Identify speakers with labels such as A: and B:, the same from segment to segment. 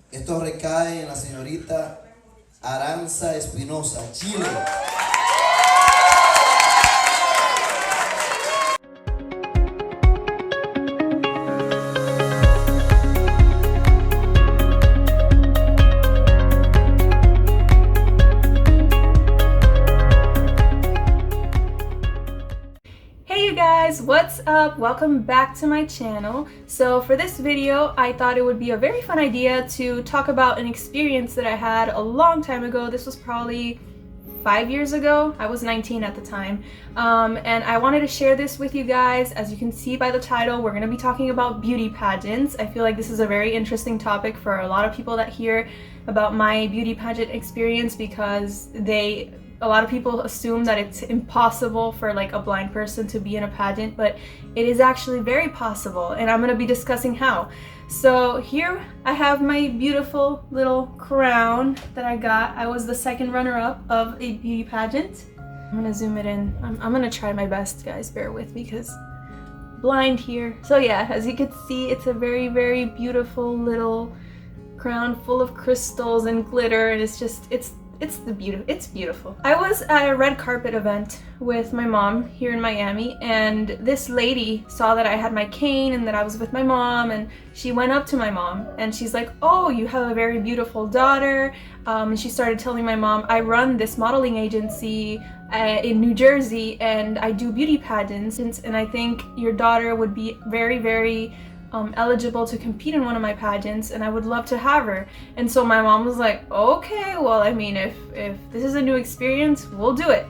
A: Esto recae en la señorita Aranza Espinosa, Chile.
B: Hey you guys, what's up? Welcome back to my channel. So for this video, I thought it would be a very fun idea to talk about an experience that I had a long time ago. This was probably 5 years ago. I was 19 at the time. And I wanted to share this with you guys. As you can see by the title, we're going to be talking about beauty pageants. I feel like this is a very interesting topic for a lot of people that hear about my beauty pageant experience because a lot of people assume that it's impossible for like a blind person to be in a pageant, but it is actually very possible, and I'm going to be discussing how. So here I have my beautiful little crown that I got. I was the second runner-up of a beauty pageant. I'm going to zoom it in. I'm going to try my best, guys. Bear with me because blind here. So yeah, as you can see, it's a very, very beautiful little crown full of crystals and glitter, and it's beautiful. I was at a red carpet event with my mom here in Miami, and this lady saw that I had my cane and that I was with my mom, and she went up to my mom and she's like, "Oh, you have a very beautiful daughter." And she started telling my mom, "I run this modeling agency in New Jersey and I do beauty pageants, and I think your daughter would be very, very eligible to compete in one of my pageants, and I would love to have her." And so my mom was like, "Okay, well, I mean, if this is a new experience, we'll do it."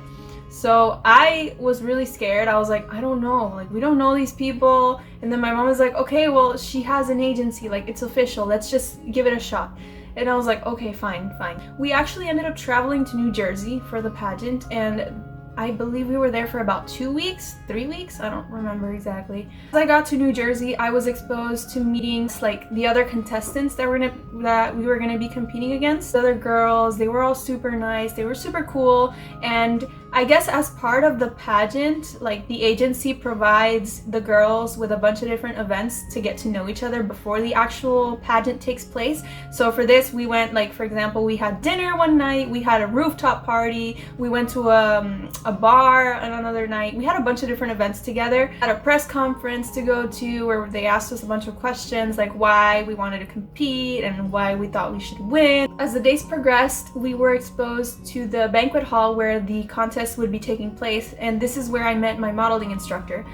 B: So I was really scared. I was like, I don't know, like, we don't know these people. And then my mom was like, "Okay, well, she has an agency, like, it's official, let's just give it a shot." And I was like, okay, fine. We actually ended up traveling to New Jersey for the pageant, and I believe we were there for about 2 weeks, 3 weeks, I don't remember exactly. As I got to New Jersey, I was exposed to meetings like the other contestants that we were gonna be competing against. The other girls, they were all super nice, they were super cool, and I guess as part of the pageant, like, the agency provides the girls with a bunch of different events to get to know each other before the actual pageant takes place. So for this, we went, like, for example, we had dinner one night, we had a rooftop party, we went to a bar on another night. We had a bunch of different events together. Had a press conference to go to where they asked us a bunch of questions, like why we wanted to compete and why we thought we should win. As the days progressed, we were exposed to the banquet hall where the contest would be taking place, and this is where I met my modeling instructor.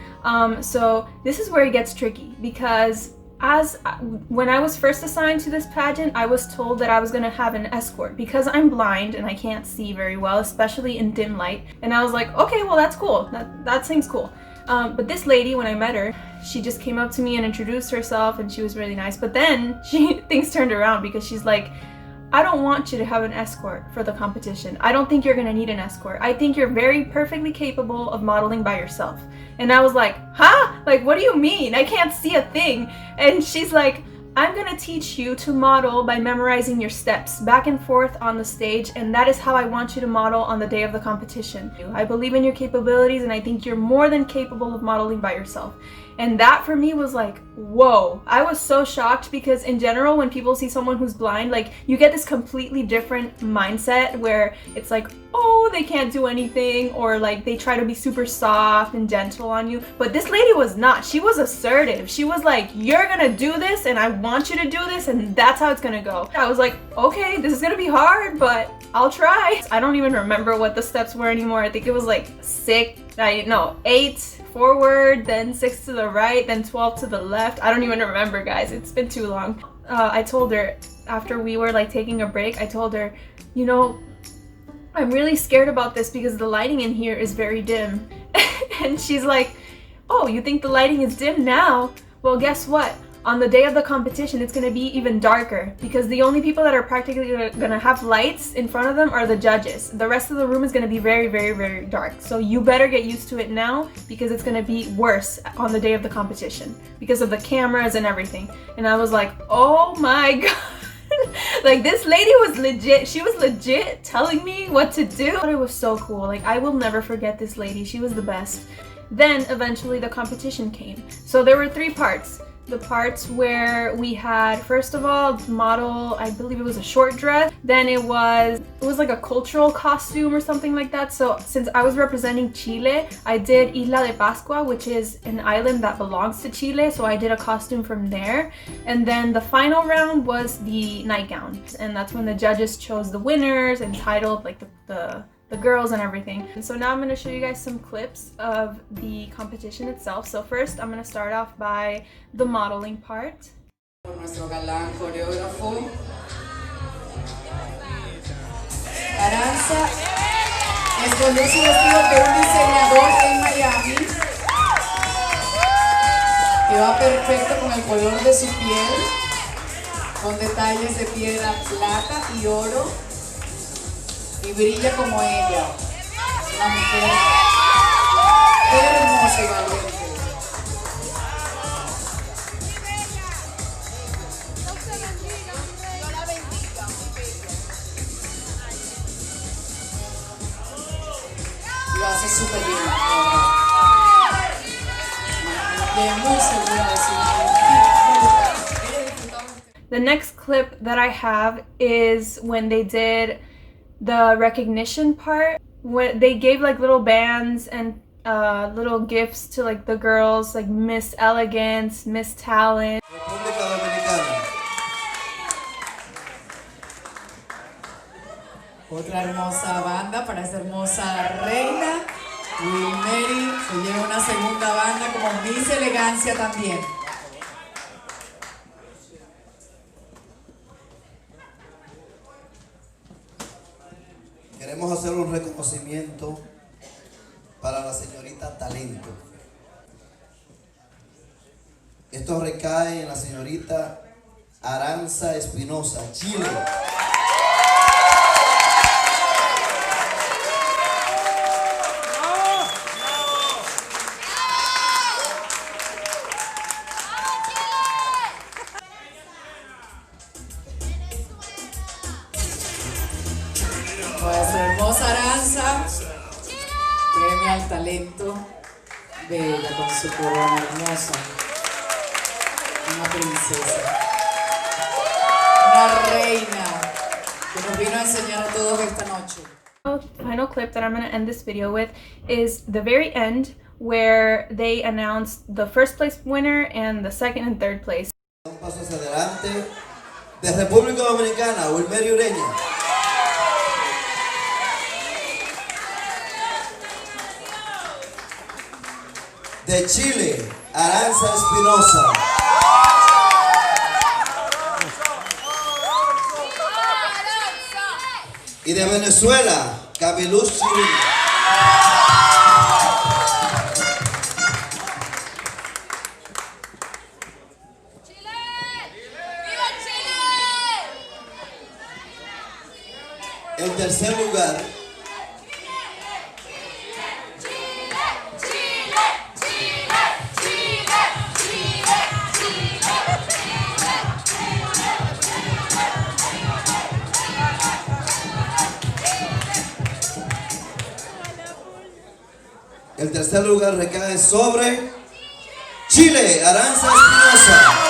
B: So this is where it gets tricky, because when I was first assigned to this pageant, I was told that I was going to have an escort because I'm blind and I can't see very well, especially in dim light. And I was like, okay, well, that's cool. That seems cool. But this lady, when I met her, she just came up to me and introduced herself, and she was really nice. But then things turned around because she's like, "I don't want you to have an escort for the competition. I don't think you're gonna need an escort. I think you're very perfectly capable of modeling by yourself." And I was like, huh? Like, what do you mean? I can't see a thing. And she's like, "I'm gonna teach you to model by memorizing your steps back and forth on the stage, and that is how I want you to model on the day of the competition. I believe in your capabilities, and I think you're more than capable of modeling by yourself." And that for me was like, whoa. I was so shocked because in general, when people see someone who's blind, like, you get this completely different mindset where it's like, oh, they can't do anything, or like they try to be super soft and gentle on you. But this lady was not. She was assertive. She was like, "You're gonna do this, and I want you to do this, and that's how it's gonna go." I was like, okay, this is gonna be hard, but I'll try. I don't even remember what the steps were anymore. I think it was like 8 forward, then 6 to the right, then 12 to the left. I don't even remember, guys. It's been too long. I told her after we were like taking a break, I told her, "You know, I'm really scared about this because the lighting in here is very dim." And she's like, "Oh, you think the lighting is dim now? Well, guess what? On the day of the competition, it's gonna be even darker because the only people that are practically gonna have lights in front of them are the judges. The rest of the room is gonna be very, very, very dark. So you better get used to it now because it's gonna be worse on the day of the competition because of the cameras and everything." And I was like, oh my God. Like, this lady was legit. She was legit telling me what to do. I thought it was so cool. Like, I will never forget this lady. She was the best. Then eventually the competition came. So there were 3 parts. the parts where we had, first of all, model, I believe it was a short dress, then it was like a cultural costume or something like that. So since I was representing Chile, I did Isla de Pascua, which is an island that belongs to Chile, so I did a costume from there. And then the final round was the nightgown, and that's when the judges chose the winners and titled like the girls and everything. And so now I'm going to show you guys some clips of the competition itself. So first I'm going to start off by the modeling part.
C: Por nuestro galán coreógrafo Aranza escogió su vestido de un diseñador en Miami que va perfecto con el color de su piel, con detalles de piedra, plata y oro, y brilla como ella, una mujer hermosa y valiente. Lo hace súper bien, muy segura de sí misma.
B: The next clip that I have is when they did the recognition part, when they gave like little bands and little gifts to like the girls, like Miss Elegance, Miss Talent.
A: República Dominicana.
C: Otra hermosa banda para esta hermosa reina. Wilmeri se lleva una segunda banda como Miss Elegancia también.
A: Queremos hacer un reconocimiento para la señorita Talento. Esto recae en la señorita Aranza Espinosa, Chile.
C: Nuestra hermosa Aranza premia al talento, bella con su corona hermosa, una princesa, una reina que nos vino a enseñar a todos esta noche.
B: The final clip that I'm going to end this video with is the very end, where they announced the first place winner and the second and third place.
A: Un paso hacia adelante. De República Dominicana, Wilmeri Ureña. De Chile, Aranza Espinosa. Y de Venezuela, Camiluz Chirino. En tercer lugar, el tercer lugar recae sobre Chile, Aranza Espinosa.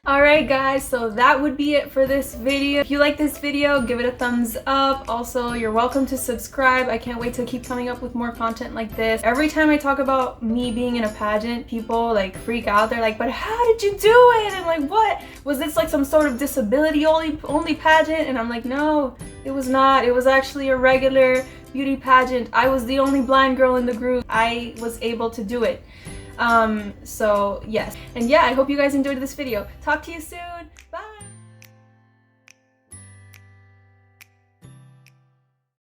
B: Alright guys, so that would be it for this video. If you like this video, give it a thumbs up. Also, you're welcome to subscribe. I can't wait to keep coming up with more content like this. Every time I talk about me being in a pageant, people like freak out. They're like, but how did you do it? And like, what? Was this like some sort of disability only pageant? And I'm like, no, it was not. It was actually a regular beauty pageant. I was the only blind girl in the group. I was able to do it. So yes, and yeah, I hope you guys enjoyed this video. Talk to you soon.